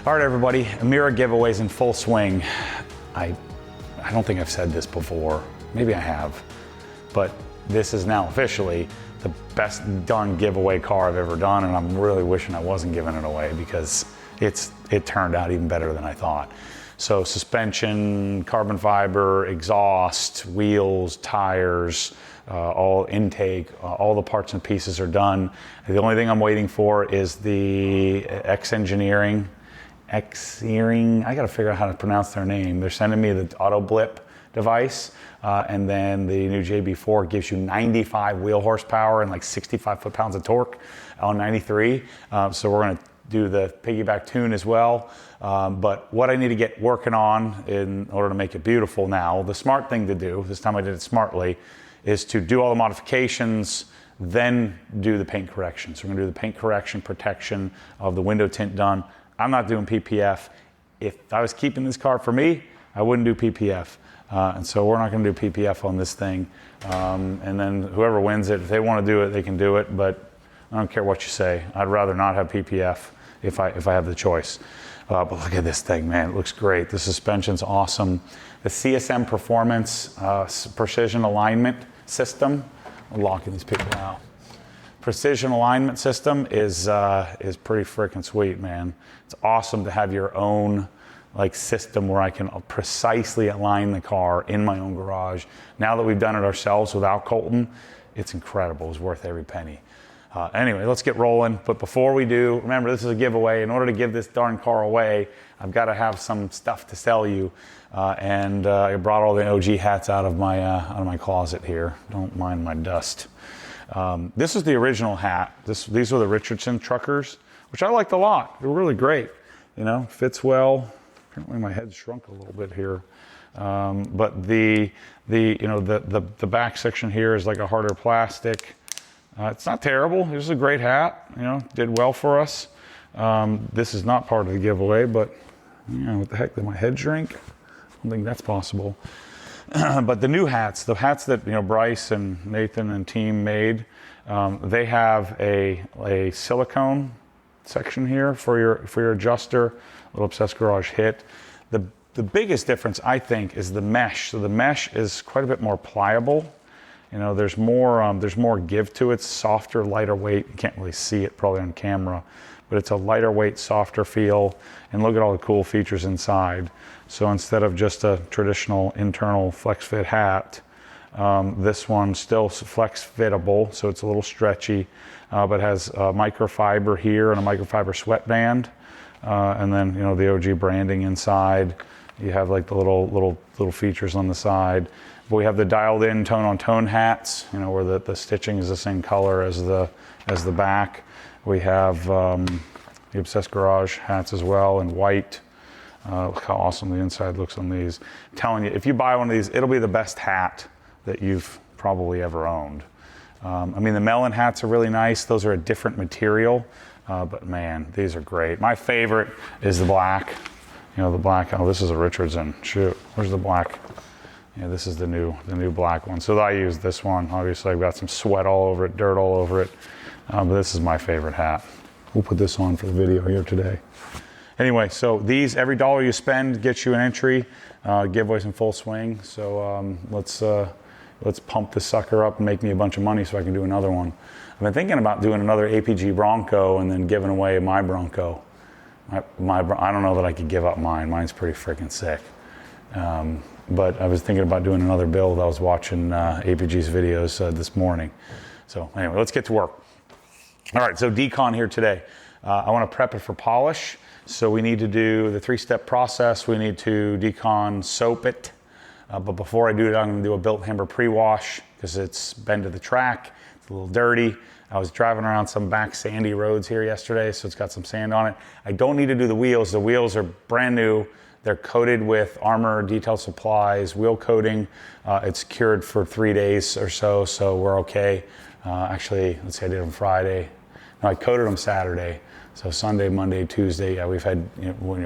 All right, everybody, Emira giveaways in full swing. I don't think I've said this before. Maybe I have, but this is now officially the best done giveaway car I've ever done, and I'm really wishing I wasn't giving it away because it turned out even better than I thought. So suspension, carbon fiber, exhaust, wheels, tires, all intake, all the parts and pieces are done. The only thing I'm waiting for is the X-Engineering, I gotta figure out how to pronounce their name. They're sending me the auto blip device, and then the new JB4 gives you 95 wheel horsepower and like 65 foot-pounds of torque on 93. So we're gonna do the piggyback tune as well. But what I need to get working on in order to make it beautiful now, the smart thing to do, this time I did it smartly, is to do all the modifications, then do the paint correction. So we're gonna do the paint correction, protection of the window tint done. I'm not doing PPF. If I was keeping this car for me, I wouldn't do PPF. And so we're not gonna do PPF on this thing. And then whoever wins it, if they wanna do it, they can do it, but I don't care what you say. I'd rather not have PPF if I have the choice. But look at this thing, man, it looks great. The suspension's awesome. The CSM Performance Precision Alignment System, I'm locking these people out. Precision alignment system is pretty freaking sweet, man. It's awesome to have your own like system where I can precisely align the car in my own garage. Now that we've done it ourselves without Colton, it's incredible. It's worth every penny. Anyway, let's get rolling. But before we do, remember this is a giveaway. In order to give this darn car away, I've got to have some stuff to sell you. And I brought all the OG hats out of my closet here. Don't mind my dust. This is the original hat. These were the Richardson truckers, which I liked a lot. They were really great. You know, fits well. Apparently my head shrunk a little bit here. But the back section here is like a harder plastic. It's not terrible. This is a great hat. You know, did well for us. This is not part of the giveaway, but you know, what the heck? Did my head shrink? I don't think that's possible. But the new hats, the hats that Bryce and Nathan and team made, they have a silicone section here for your adjuster, little Obsessed Garage hit. The biggest difference I think is the mesh. So the mesh is quite a bit more pliable. You know, there's more give to it. It's softer, lighter weight. You can't really see it probably on camera, but it's a lighter weight, softer feel. And look at all the cool features inside. So instead of just a traditional internal flex fit hat, this one's still flex fittable, so it's a little stretchy, but has a microfiber here and a microfiber sweatband, and then the OG branding inside. You have like the little features on the side. But we have the dialed in tone on tone hats, where the stitching is the same color as the back. We have the Obsessed Garage hats as well in white. Look how awesome the inside looks on these. I'm telling you, if you buy one of these, it'll be the best hat that you've probably ever owned. I mean, the melon hats are really nice. Those are a different material, but man, these are great. My favorite is the black. The black. Oh, this is a Richardson. Shoot, where's the black? Yeah, this is the new black one. So I use this one. Obviously, I've got some sweat all over it, dirt all over it, but this is my favorite hat. We'll put this on for the video here today. Anyway, so these, every dollar you spend gets you an entry. Giveaways in full swing. So let's pump this sucker up and make me a bunch of money so I can do another one. I've been thinking about doing another APG Bronco and then giving away my Bronco. I don't know that I could give up mine. Mine's pretty freaking sick. But I was thinking about doing another build. I was watching APG's videos this morning. So anyway, let's get to work. All right, so decon here today. I want to prep it for polish. So we need to do the 3-step process. We need to decon soap it. But before I do it, I'm going to do a Built Hammer pre-wash because it's been to the track. It's a little dirty. I was driving around some back sandy roads here yesterday, so it's got some sand on it. I don't need to do the wheels. The wheels are brand new. They're coated with Armor Detail Supplies wheel coating. It's cured for 3 days or so, so we're okay. Actually, let's say I did them Friday. No, I coated them Saturday. So Sunday, Monday, Tuesday, yeah, we've had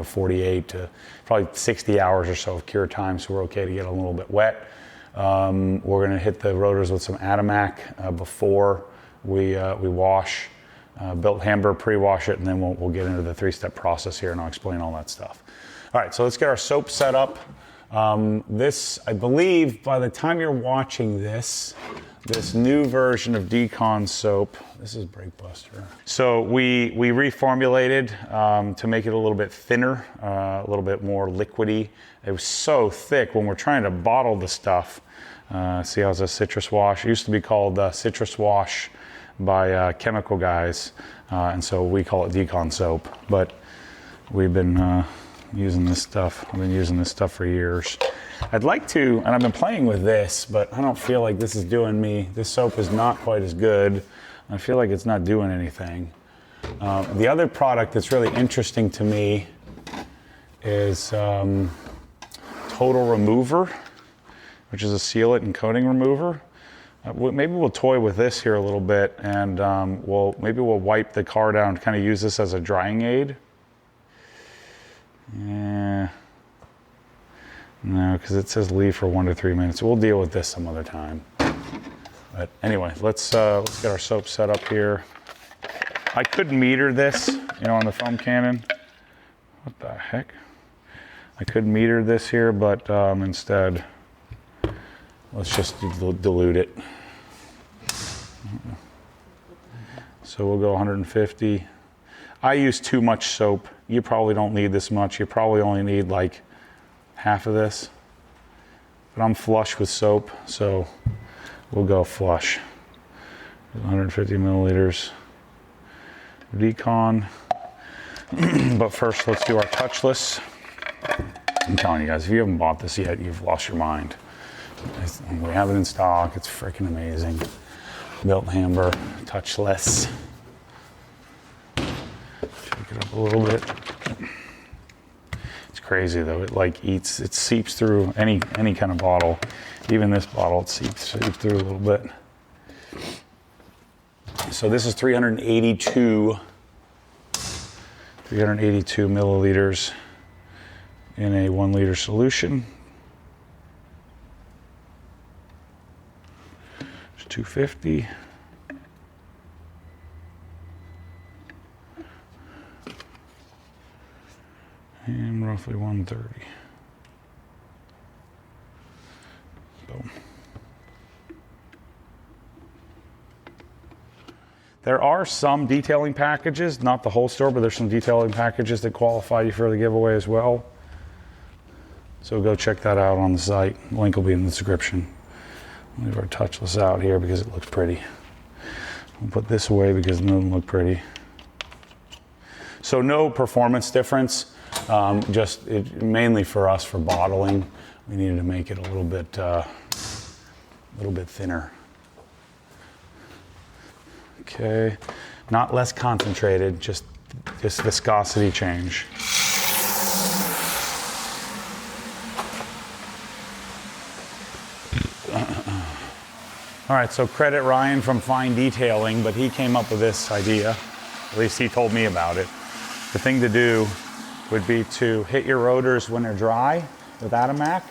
48 to probably 60 hours or so of cure time, so we're okay to get a little bit wet. We're going to hit the rotors with some Atomac before we wash. built hamburger, pre-wash it, and then we'll get into the 3-step process here, and I'll explain all that stuff. All right, so let's get our soap set up. This, I believe, by the time you're watching this new version of Decon soap, this is Brake Buster. So we reformulated to make it a little bit thinner, a little bit more liquidy. It was so thick when we're trying to bottle the stuff. See how it's a citrus wash? It used to be called citrus wash by chemical guys, and so we call it Decon soap. But we've been using this stuff. I've been using this stuff for years. I'd like to, and I've been playing with this, but I don't feel like this is doing me. This soap is not quite as good. I feel like it's not doing anything. The other product that's really interesting to me is Total Remover, which is a sealant and coating remover. Maybe we'll toy with this here a little bit, and maybe we'll wipe the car down, kind of use this as a drying aid. Yeah. No, because it says leave for 1 to 3 minutes. We'll deal with this some other time. But anyway, let's get our soap set up here. I could meter this, on the foam cannon. What the heck? I could meter this here, but instead, let's just dilute it. So we'll go 150. I use too much soap. You probably don't need this much. You probably only need like half of this. But I'm flush with soap, so we'll go flush. 150 milliliters of Decon. But first, let's do our touchless. I'm telling you guys, if you haven't bought this yet, you've lost your mind. We have it in stock. It's freaking amazing. Built Hamburg, touchless. Shake it up a little bit. It's crazy though. It seeps through any kind of bottle. Even this bottle, it seeps through a little bit. So this is 382 milliliters in a 1 liter solution. 250. And roughly 130. Boom. There are some detailing packages, not the whole store, but there's some detailing packages that qualify you for the giveaway as well. So go check that out on the site. Link will be in the description. Leave our touchless out here because it looks pretty. We'll put this away because it doesn't look pretty. So no performance difference, mainly for us for bottling. We needed to make it a little bit thinner. Okay, not less concentrated, just viscosity change. All right, so credit Ryan from Fine Detailing, but he came up with this idea. At least he told me about it. The thing to do would be to hit your rotors when they're dry with Atomac.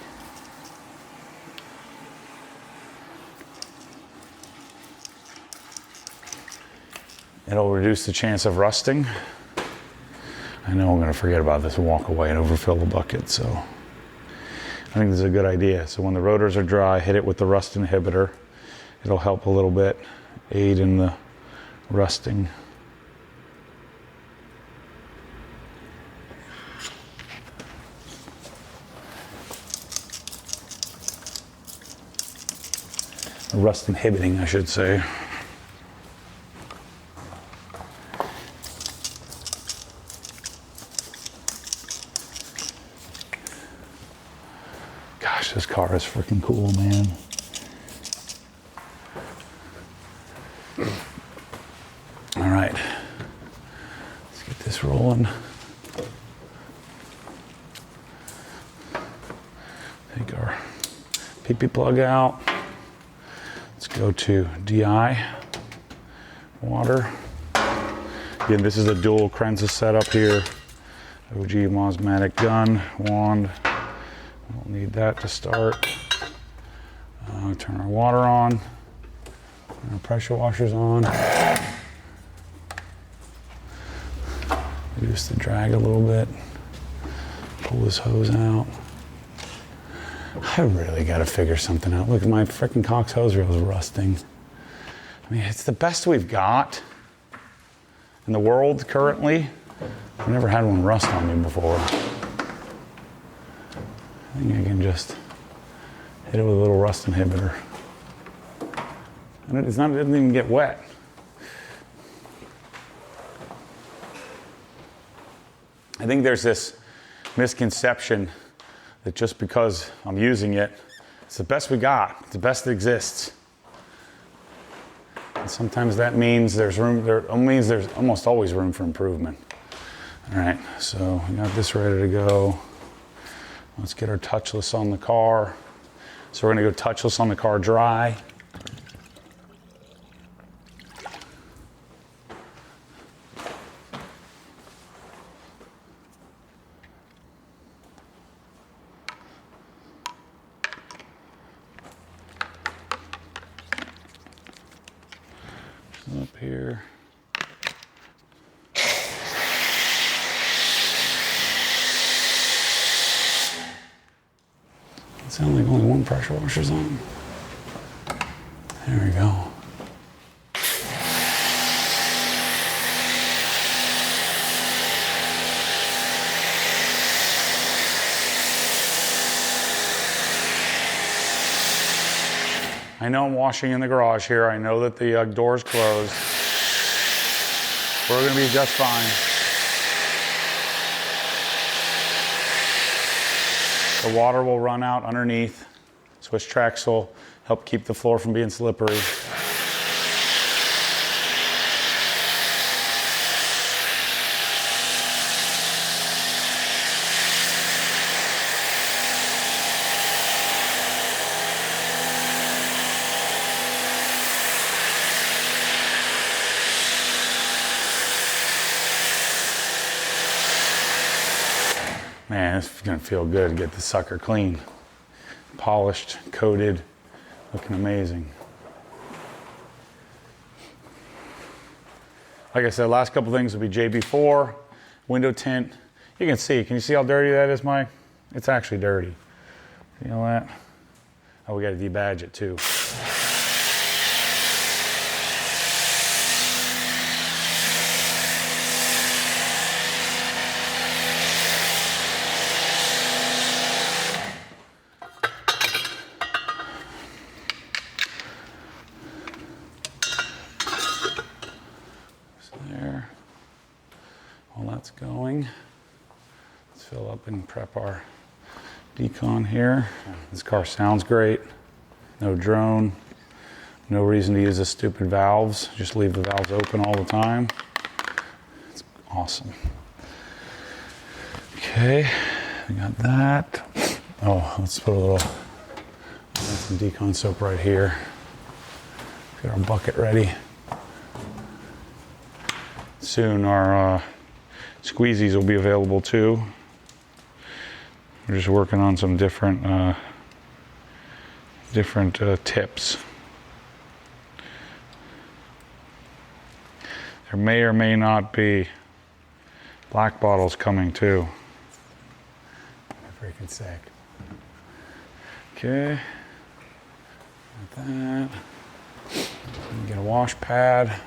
It'll reduce the chance of rusting. I know I'm gonna forget about this and walk away and overfill the bucket, so I think this is a good idea. So when the rotors are dry, hit it with the rust inhibitor. It'll help a little bit, aid in the rusting. Rust inhibiting, I should say. Gosh, this car is freaking cool, man. All right, let's get this rolling. Take our PP plug out. Let's go to DI water. Again, this is a dual Krenza setup here. OG Mosmatic gun, wand. We'll need that to start. Turn our water on. Our pressure washer's on. reduce the drag a little bit. Pull this hose out. I really got to figure something out. Look, my freaking Cox hose reel is rusting. I mean, it's the best we've got in the world currently. I've never had one rust on me before. I think I can just hit it with a little rust inhibitor. And it doesn't even get wet. I think there's this misconception that just because I'm using it, it's the best we got, it's the best that exists. And sometimes that means there's almost always room for improvement. All right, so we got this ready to go. Let's get our touchless on the car. So we're gonna go touchless on the car dry. Up here. It sounds like only one pressure washer's on. There we go. I know I'm washing in the garage here. I know that the door's closed. We're gonna be just fine. The water will run out underneath. Swiss tracks will help keep the floor from being slippery. Man, it's gonna feel good to get this sucker clean. Polished, coated, looking amazing. Like I said, last couple things will be JB4, window tint. You can you see how dirty that is, Mike? It's actually dirty. You know that? Oh, we gotta debadge it too. There. While that's going, let's fill up and prep our decon here. This car sounds great. No drone. No reason to use the stupid valves. Just leave the valves open all the time. It's awesome. Okay, we got that. Oh, let's put a little, got some decon soap right here. Get our bucket ready. Soon our squeezies will be available too. We're just working on some different tips. There may or may not be black bottles coming too. I'm freaking sick. Okay, got that. Get a wash pad.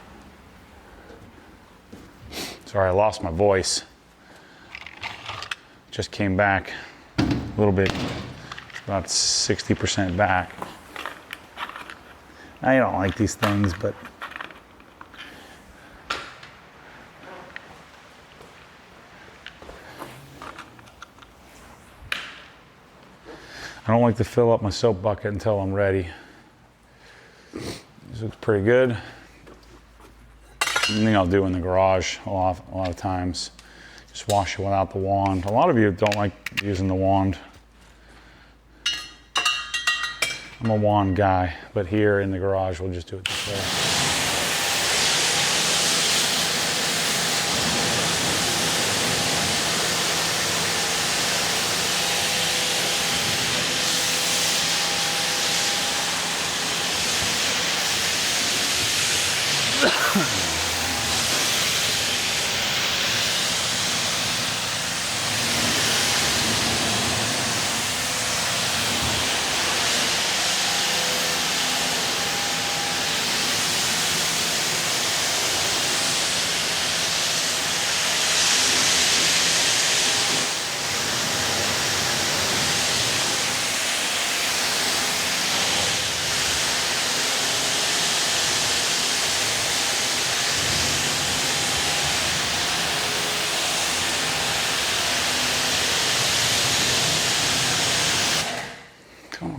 Sorry, I lost my voice. Just came back a little bit, about 60% back. I don't like these things, but I don't like to fill up my soap bucket until I'm ready. This looks pretty good. Something I'll do in the garage a lot of times. Just wash it without the wand. A lot of you don't like using the wand. I'm a wand guy, but here in the garage we'll just do it this way.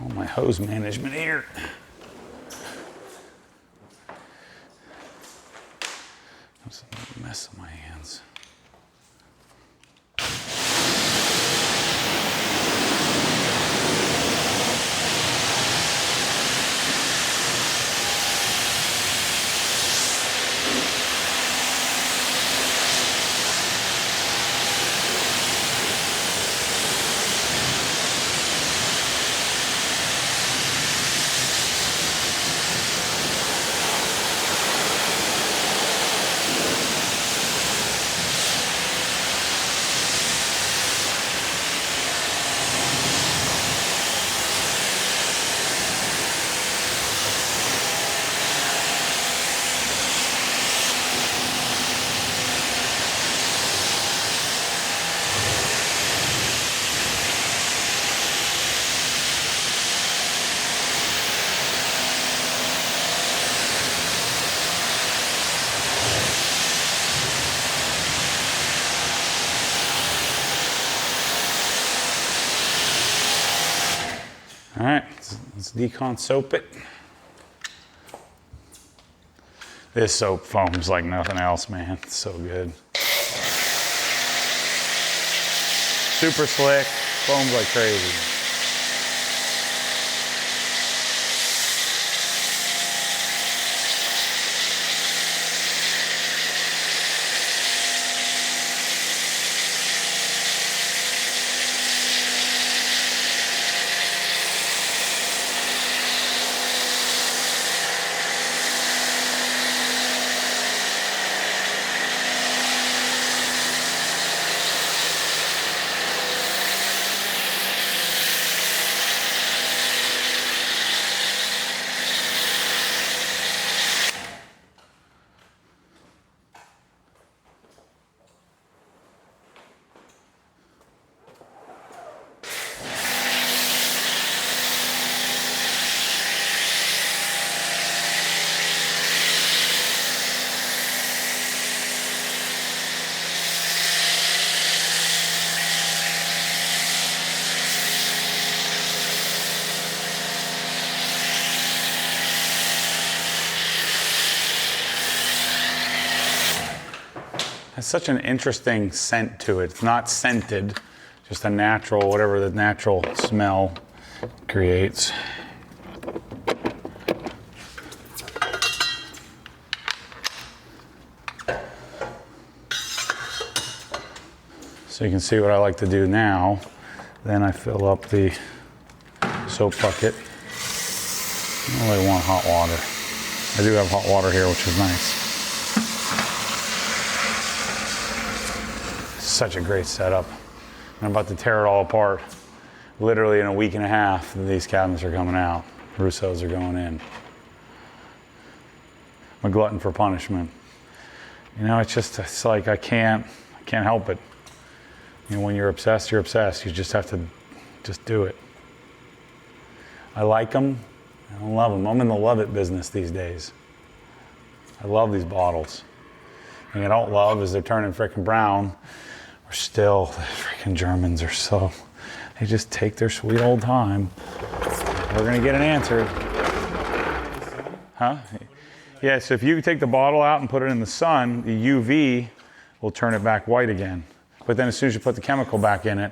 All my hose management here. That's a mess on my hands. All right, let's decon soap it. This soap foams like nothing else, man. It's so good. Super slick, foams like crazy. Has such an interesting scent to it. It's not scented, just a natural, whatever the natural smell creates. So you can see what I like to do now. Then I fill up the soap bucket. I don't really want hot water. I do have hot water here, which is nice. Such a great setup. I'm about to tear it all apart. Literally in a week and a half, these cabinets are coming out. Russo's are going in. I'm a glutton for punishment. You know, it's like I can't help it. You know, when you're obsessed, you're obsessed. You just have to just do it. I like them. I don't love them. I'm in the love it business these days. I love these bottles. And I don't love is they're turning freaking brown. Or still, the freaking Germans are so, they just take their sweet old time. We're gonna get an answer. Huh? Yeah, so if you take the bottle out and put it in the sun, the UV will turn it back white again. But then as soon as you put the chemical back in it,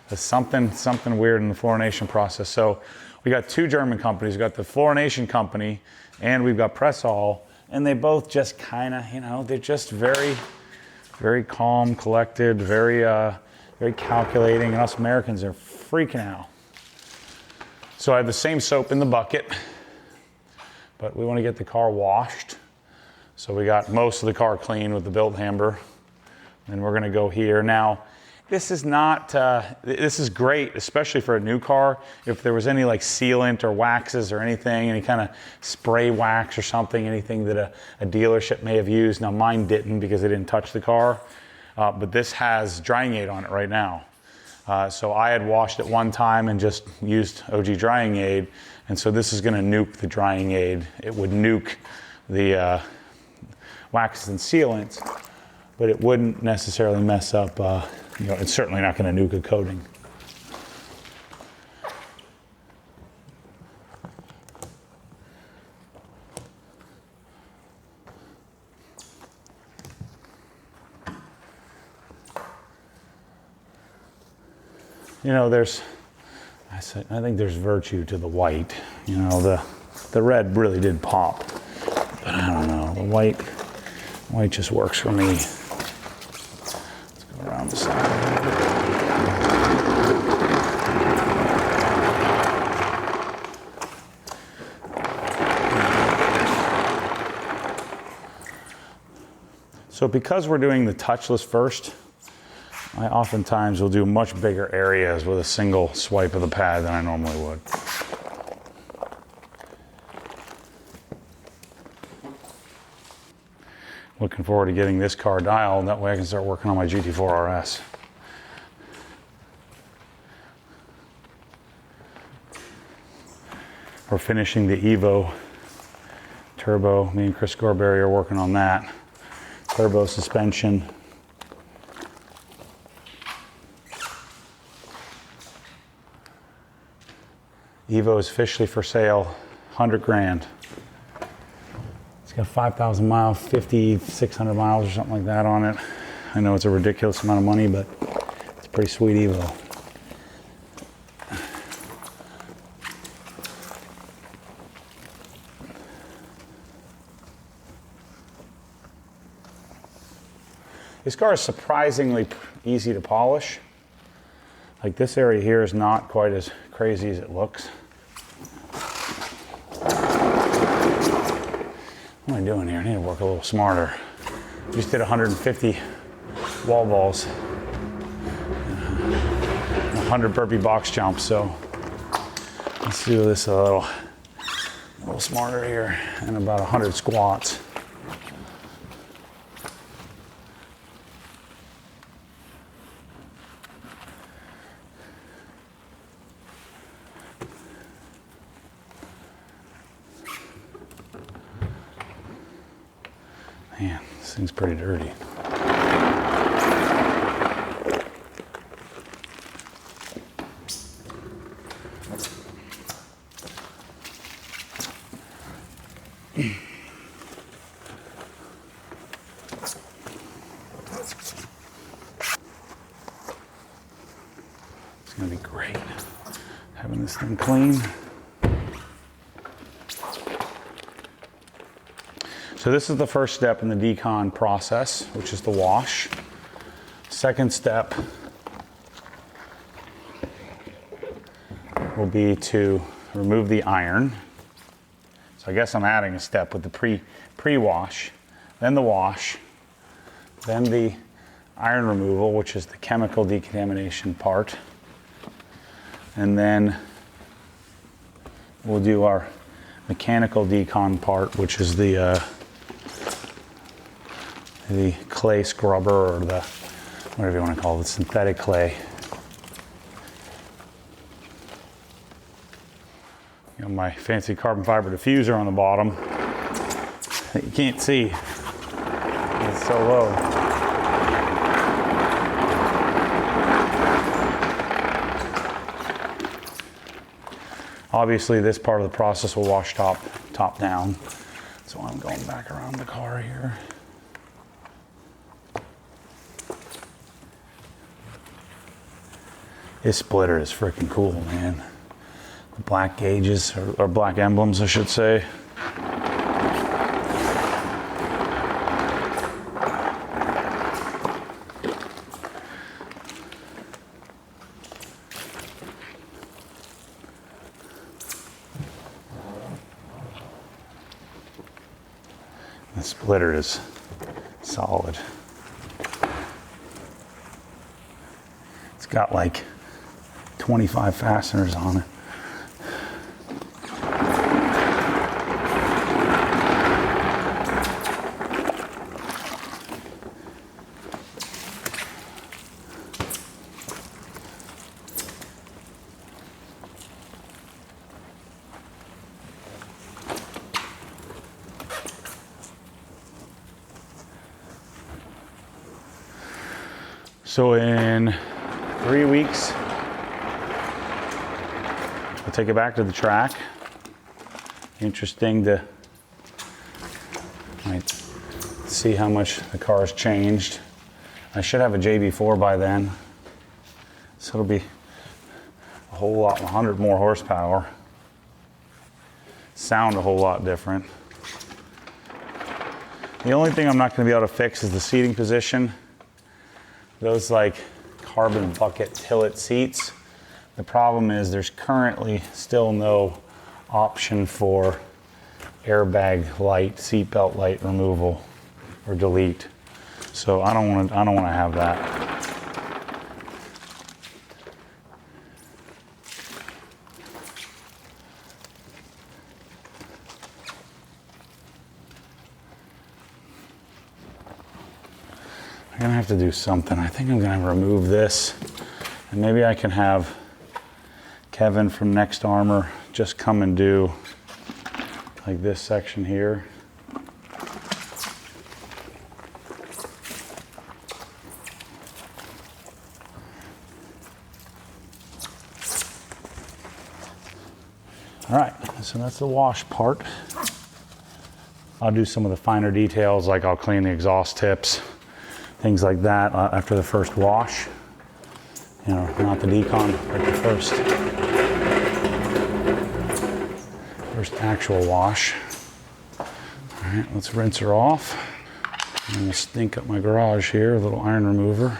there's something weird in the fluorination process. So we got two German companies. We've got the fluorination company and we've got Pressall, and they both just kind of, you know, they're just very calm, collected, very calculating, and us Americans are freaking out. So I have the same soap in the bucket, but we want to get the car washed. So we got most of the car clean with the Bilt Hamber, and we're gonna go here. Now, this is not, this is great, especially for a new car. If there was any like sealant or waxes or anything, any kind of spray wax or something, anything that a dealership may have used. Now mine didn't because they didn't touch the car, but this has drying aid on it right now. So I had washed it one time and just used OG drying aid. And so this is gonna nuke the drying aid. It would nuke the waxes and sealants, but it wouldn't necessarily mess up, you know, it's certainly not going to nuke a coating. You know, I think there's virtue to the white. You know, the red really did pop, but I don't know, the white just works for me. Let's go around the side. So because we're doing the touchless first, I oftentimes will do much bigger areas with a single swipe of the pad than I normally would. Looking forward to getting this car dialed, that way I can start working on my GT4 RS. We're finishing the Evo turbo. Me and Chris Gorberry are working on that. Turbo suspension. Evo is officially for sale, 100 grand. It's got 5,000 miles, 5,600 miles or something like that on it. I know it's a ridiculous amount of money, but it's a pretty sweet Evo. This car is surprisingly easy to polish. Like this area here is not quite as crazy as it looks. What am I doing here? I need to work a little smarter. Just did 150 wall balls, 100 burpee box jumps, so let's do this a little smarter here, and about 100 squats. Man, this thing's pretty dirty. It's gonna be great having this thing clean. So this is the first step in the decon process, which is the wash. Second step will be to remove the iron. So I guess I'm adding a step with the pre-wash, then the wash, then the iron removal, which is the chemical decontamination part. And then we'll do our mechanical decon part, which is the clay scrubber, or the whatever you want to call it, synthetic clay. You know, my fancy carbon fiber diffuser on the bottom that you can't see. It's so low. Obviously, this part of the process will wash top down. So I'm going back around the car here. This splitter is freaking cool, man. The black gauges, or black emblems, I should say. The splitter is solid. It's got like 25 fasteners on it. So in 3 weeks, I'll take it back to the track. Interesting to see how much the car's changed. I should have a JB4 by then, so it'll be whole lot, 100 more horsepower. Sound a whole lot different. The only thing I'm not going to be able to fix is the seating position. Those like carbon bucket tillet seats. The problem is there's currently still no option for airbag light, seatbelt light removal or delete. So I don't want to have that. I'm gonna have to do something. I think I'm gonna remove this, and maybe I can have Kevin from Next Armor just come and do like this section here. All right, so that's the wash part. I'll do some of the finer details, like I'll clean the exhaust tips, things like that after the first wash. You know, not the decon, but the first actual wash. All right, let's rinse her off. I'm gonna stink up my garage here, a little iron remover.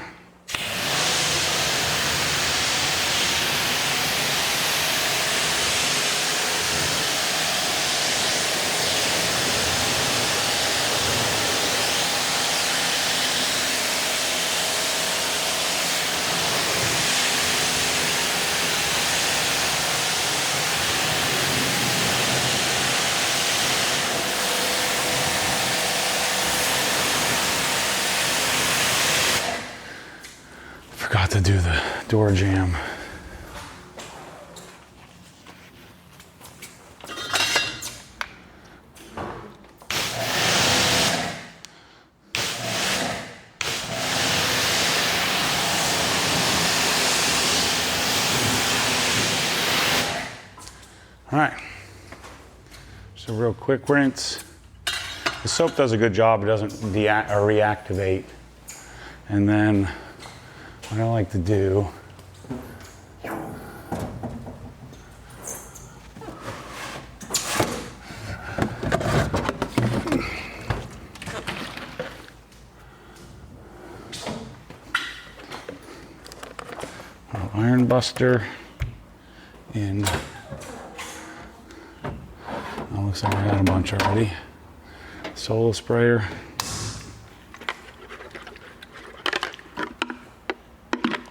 Forgot to do the door jamb. All right, just a real quick rinse. The soap does a good job. It doesn't reactivate. And then what I like to do iron buster in. Oh, looks like I got a bunch already. Solo sprayer.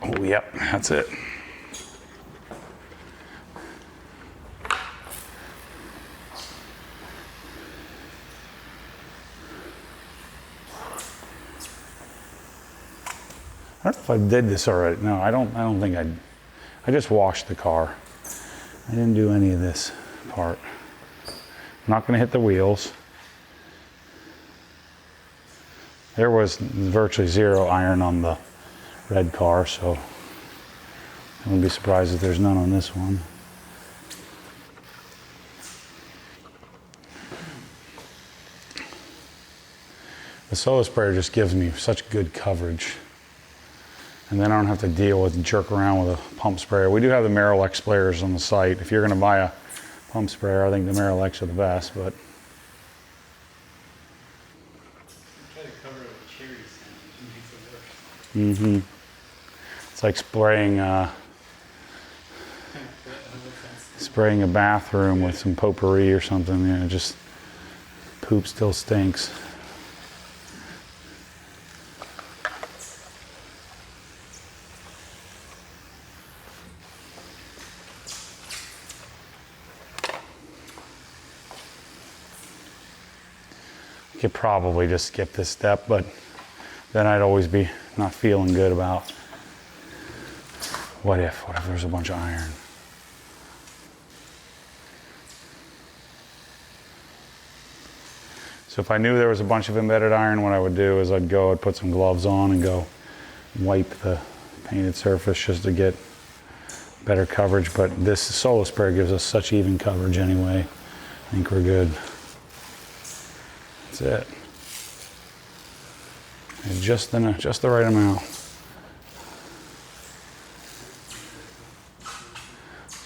Oh, yep, that's it. I don't know if I did this already. No, I don't think I just washed the car. I didn't do any of this part. I'm not going to hit the wheels. There was virtually zero iron on the red car, so I wouldn't be surprised if there's none on this one. The solo sprayer just gives me such good coverage. And then I don't have to deal with jerk around with a pump sprayer. We do have the Merrill-X sprayers on the site. If you're going to buy a pump sprayer, I think the Merrill-X are the best, but try to cover it with cherry sand, it makes it worse. it's like spraying a bathroom with some potpourri or something. You know, just poop still stinks. Could probably just skip this step, but then I'd always be not feeling good about what if there's a bunch of iron. So if I knew there was a bunch of embedded iron, what I would do is I'd put some gloves on and go wipe the painted surface just to get better coverage. But this solo sprayer gives us such even coverage anyway. I think we're good. That's it. And just the right amount.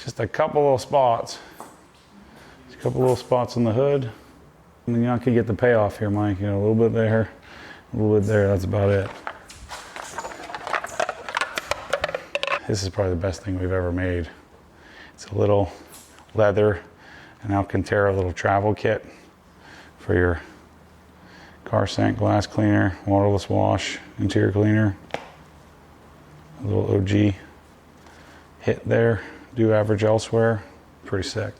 Just a couple little spots. Just a couple little spots on the hood. And then you're not gonna get the payoff here, Mike. You know, a little bit there, a little bit there, that's about it. This is probably the best thing we've ever made. It's a little leather and Alcantara little travel kit for your car scent, glass cleaner, waterless wash, interior cleaner. A little OG hit there, do average elsewhere. Pretty sick.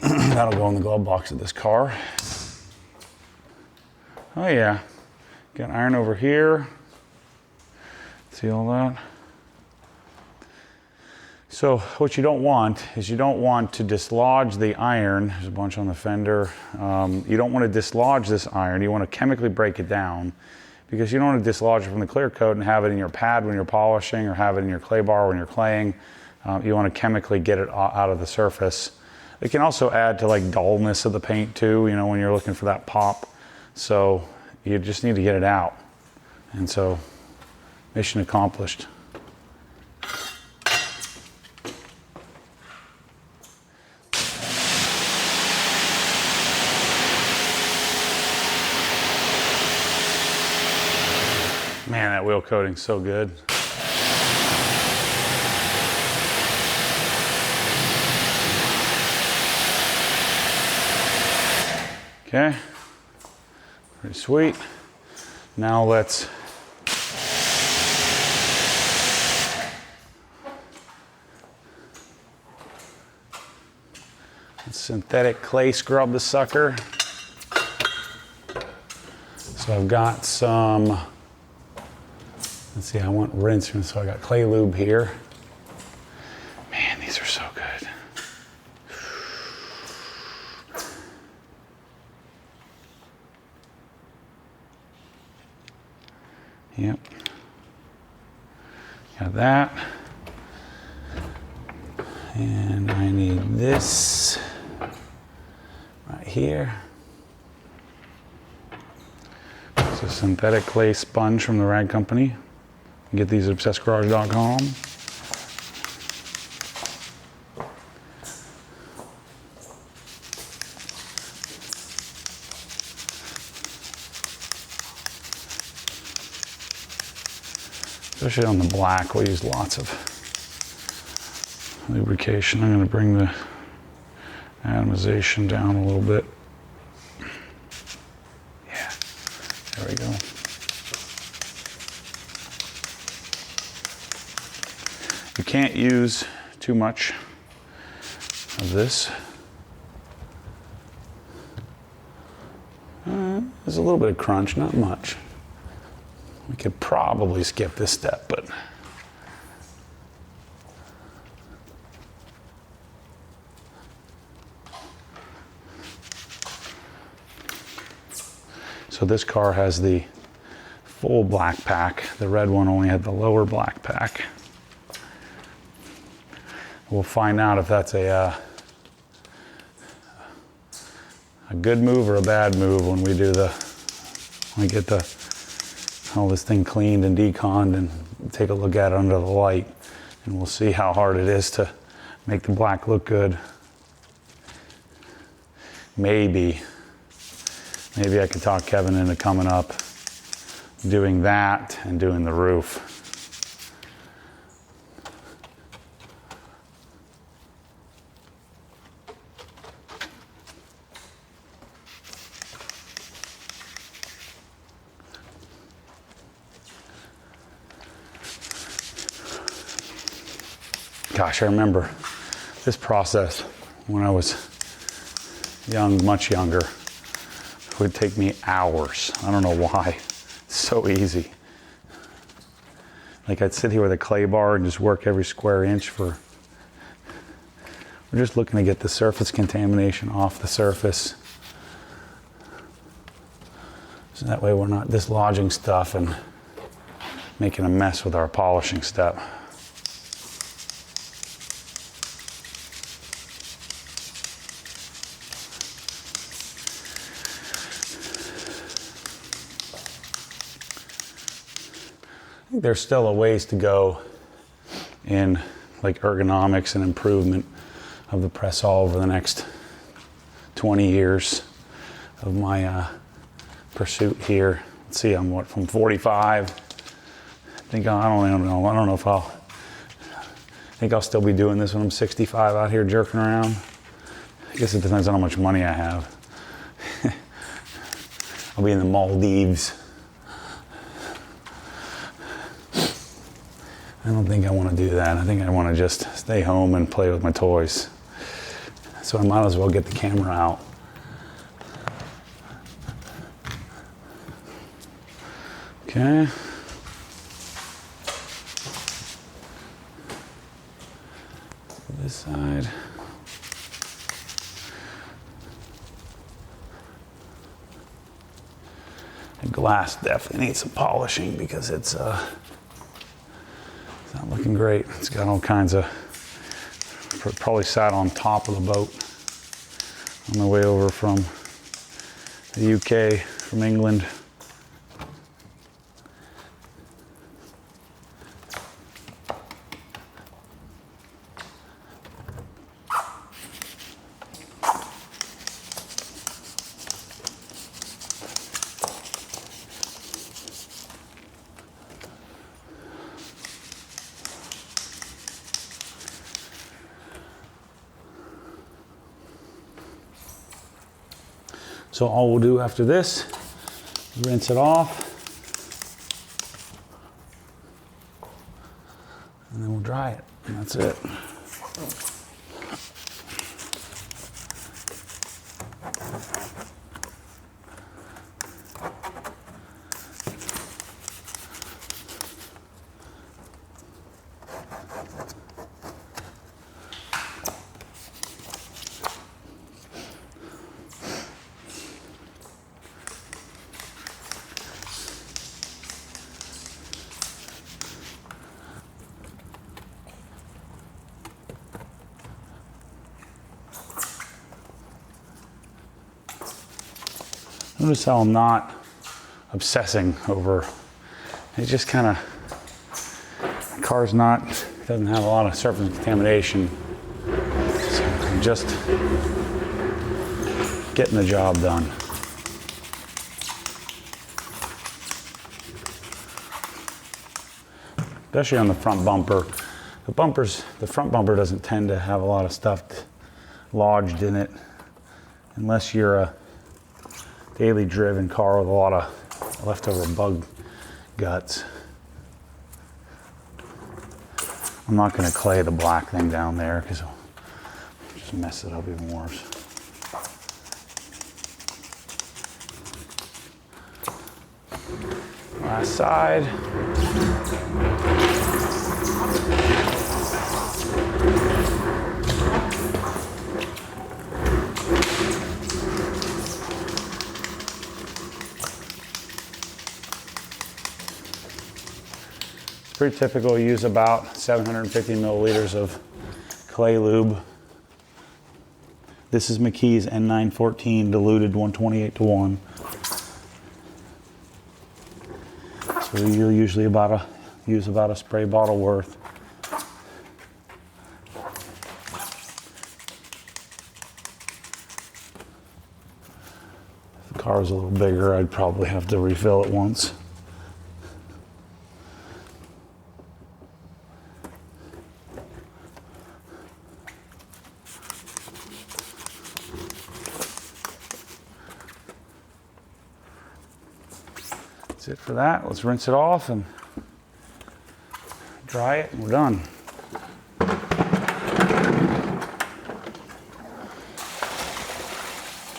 That'll go in the glove box of this car. Oh yeah, got iron over here. See all that? So what you don't want is you don't want to dislodge the iron. There's a bunch on the fender. You don't want to dislodge this iron. You want to chemically break it down because you don't want to dislodge it from the clear coat and have it in your pad when you're polishing or have it in your clay bar when you're claying. You want to chemically get it out of the surface. It can also add to like dullness of the paint too, you know, when you're looking for that pop. So you just need to get it out. And so mission accomplished. Man, that wheel coating's so good. Okay, pretty sweet. Now let's synthetic clay scrub the sucker. So I've got some, let's see, I want rinsing, so I got clay lube here. Man, these are so good. Yep. Got that. And I need this right here. It's a synthetic clay sponge from the Rag Company. You can get these at obsessedgarage.com. Especially on the black, we'll use lots of lubrication. I'm going to bring the atomization down a little bit. Yeah, there we go. You can't use too much of this. There's a little bit of crunch, not much. We could probably skip this step, but so this car has the full black pack. The red one only had the lower black pack. We'll find out if that's a good move or a bad move when we do when we get all this thing cleaned and deconned and take a look at it under the light, and we'll see how hard it is to make the black look good. Maybe I could talk Kevin into coming up, doing that and doing the roof. Gosh, I remember this process when I was young, much younger. It would take me hours. I don't know why. It's so easy. Like I'd sit here with a clay bar and just work every square inch we're just looking to get the surface contamination off the surface. So that way we're not dislodging stuff and making a mess with our polishing step. There's still a ways to go in like ergonomics and improvement of the press all over the next 20 years of my pursuit here. Let's see, I'm what, from 45. I don't know if I think I'll still be doing this when I'm 65 out here jerking around. I guess it depends on how much money I have. I'll be in the Maldives. I don't think I want to do that. I think I want to just stay home and play with my toys. So I might as well get the camera out. Okay. This side. The glass definitely needs some polishing because it's not looking great. It's got all kinds of, probably sat on top of the boat on the way over from the UK, from England. So all we'll do after this, rinse it off, and then we'll dry it, and that's it. Notice how I'm not obsessing over, it just kind of, the car's doesn't have a lot of surface contamination. So I'm just getting the job done. Especially on the front bumper. The front bumper doesn't tend to have a lot of stuff lodged in it unless you're a daily driven car with a lot of leftover bug guts. I'm not going to clay the black thing down there because it'll just mess it up even worse. Last side. Pretty typical, use about 750 milliliters of clay lube. This is McKee's N914 diluted 128:1. So you'll usually use about a spray bottle worth. If the car was a little bigger, I'd probably have to refill it once. That's it for that. Let's rinse it off and dry it, and we're done.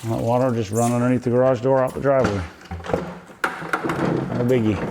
Let water just run underneath the garage door out the driveway. No biggie.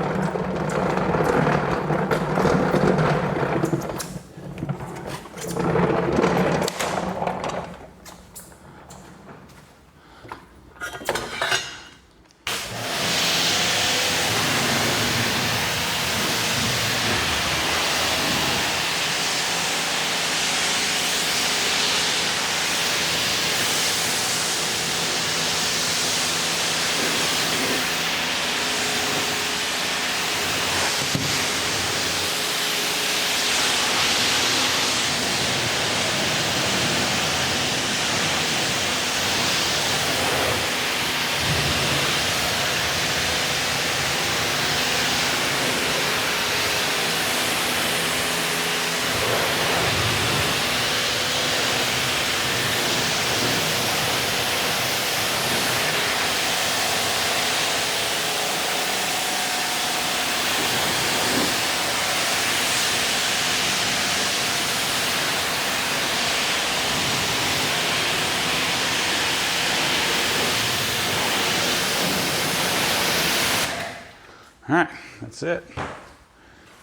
All right, that's it.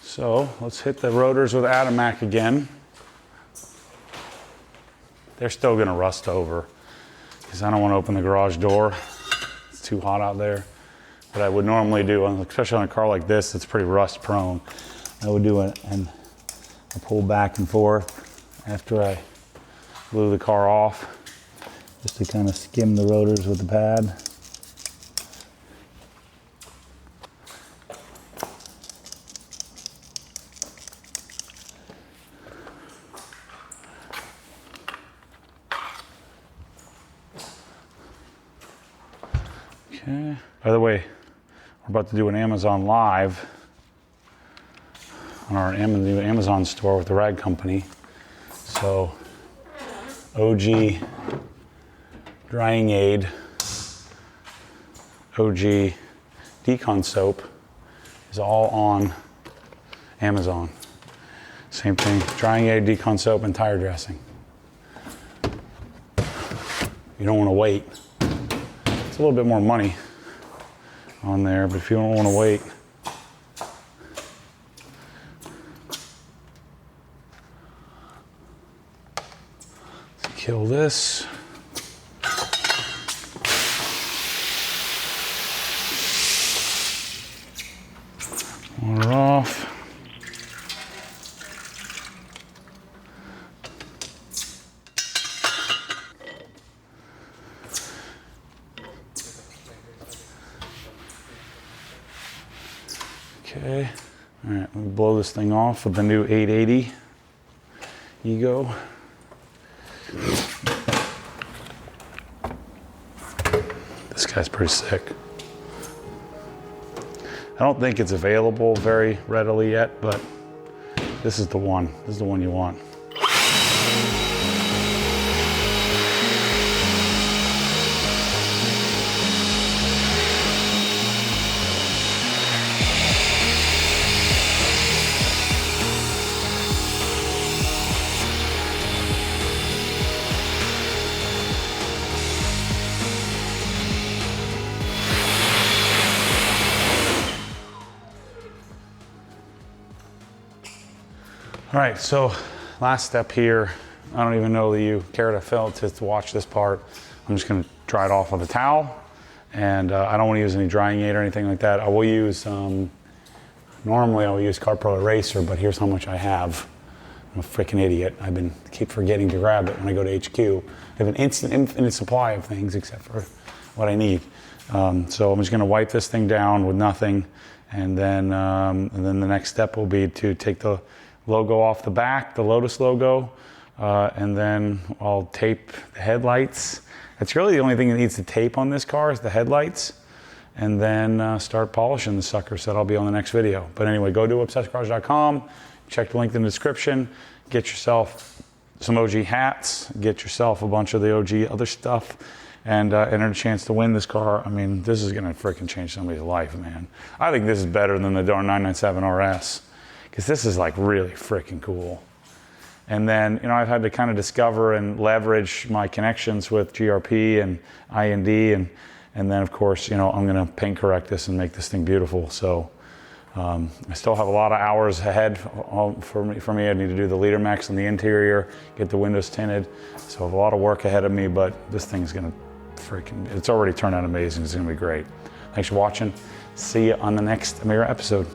So let's hit the rotors with Atomac again. They're still gonna rust over because I don't want to open the garage door. It's too hot out there. But I would normally do, especially on a car like this, it's pretty rust prone. I would do it and I pull back and forth after I blew the car off, just to kind of skim the rotors with the pad. Okay. By the way, we're about to do an Amazon Live on our new Amazon store with the Rag Company. So, OG drying aid, OG decon soap is all on Amazon. Same thing, drying aid, decon soap, and tire dressing. You don't want to wait. It's a little bit more money on there, but if you don't want to wait, let's kill this. Water off. Okay, all right, let me blow this thing off with the new 880 Ego. This guy's pretty sick. I don't think it's available very readily yet, but this is the one. This is the one you want. All right, so last step here. I don't even know that you care to watch this part. I'm just gonna dry it off with a towel, and I don't wanna use any drying aid or anything like that. I will use, normally I will use CarPro Eraser, but here's how much I have. I'm a freaking idiot. Keep forgetting to grab it when I go to HQ. I have an infinite supply of things except for what I need. So I'm just gonna wipe this thing down with nothing, and then the next step will be to take the logo off the back, the Lotus logo, and then I'll tape the headlights. That's really the only thing that needs to tape on this car is the headlights, and then start polishing the suckers. That'll be on the next video. But anyway, go to obsessedgarage.com, check the link in the description, get yourself some OG hats, get yourself a bunch of the OG other stuff, and enter a chance to win this car. I mean, this is gonna freaking change somebody's life, man. I think this is better than the darn 997 RS. Because this is like really freaking cool. And then, I've had to kind of discover and leverage my connections with GRP and I&D, and then of course, I'm gonna paint correct this and make this thing beautiful. So I still have a lot of hours ahead for me. I need to do the leader max on the interior, get the windows tinted. So I have a lot of work ahead of me, but this thing's gonna it's already turned out amazing. It's gonna be great. Thanks for watching. See you on the next Emira episode.